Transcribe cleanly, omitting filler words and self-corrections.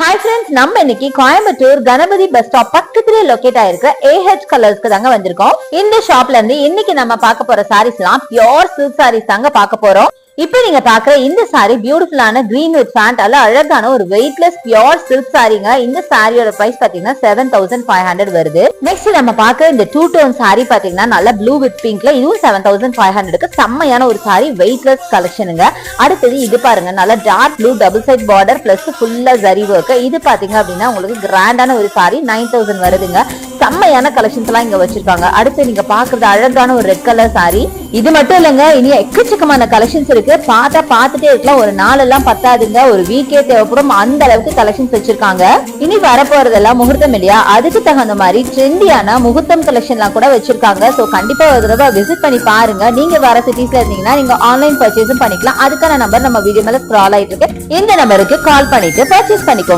Hi friends, நம்ம இன்னைக்கு Coimbatore Ganapathi bus stop பக்கத்திலே லொகேட் ஆயிருக்க AH கலர்ஸ்க்கு தாங்க வந்திருக்கோம். இந்த ஷாப்ல இருந்து இன்னைக்கு நம்ம பார்க்க போற சாரீஸ் எல்லாம் பியோர் சில்க் சாரீஸ் தாங்க பார்க்க போறோம். இப்ப நீங்க பாக்குற இந்த சாரி பியூட்டிஃபுல்லான கிரீன் வித் ஃபேண்டால அழகான ஒரு வெயிட்லெஸ் பியோர் சில்க் சாரிங்க. இந்த சாரியோட பிரைஸ் பாத்தீங்கன்னா 7500 வருது. நெக்ஸ்ட் நம்ம பாக்குற இந்த டூ டோன் சாரி பாத்தீங்கன்னா நல்ல ப்ளூ வித் பிங்க்ல, இதுவும் 7500க்கு செம்மையான ஒரு சாரி, வெயிட்லெஸ் கலெக்ஷனுங்க. அடுத்தது இது பாருங்க, நல்ல dark blue double side border plus ஃபுல்லா ஜரி ஒர்க். இது பாத்தீங்க அப்படின்னா உங்களுக்கு கிராண்டான ஒரு சாரி 9000 வருதுங்க. செம்மையான கலெக்ஷன்ஸ் எல்லாம் இங்க வச்சிருக்காங்க. அடுத்து நீங்க பாக்குறது அழகான ஒரு ரெட் கலர் சாரி. இது மட்டும் இல்லங்க, இனி எக்கச்சக்கமான கலெக்ஷன்ஸ் இருக்கு. பாத்துட்டே இருக்கலாம், ஒரு நாள் எல்லாம் பத்தாதுங்க, ஒரு வீக்கே தேவைப்படும், அந்த அளவுக்கு கலெக்ஷன்ஸ் வச்சிருக்காங்க. இனி வரப்போறதெல்லாம் முகூர்த்தம் இல்லையா, அதுக்கு தகுந்த மாதிரி ட்ரெண்டியான முகூர்த்தம் கலெக்ஷன் எல்லாம் கூட வச்சிருக்காங்க. சோ கண்டிப்பா ஒரு தடவை விசிட் பண்ணி பாருங்க. நீங்க வர சிட்டிஸ்ல இருந்தீங்கன்னா நீங்க ஆன்லைன் பர்ச்சேஸும் பண்ணிக்கலாம். அதுக்கான நம்பர் நம்ம வீடியோ மேல ஸ்க்ரால் ஆயிட்டு இருக்கு. இந்த நம்பருக்கு கால் பண்ணிட்டு பர்ச்சேஸ் பண்ணிக்கோங்க.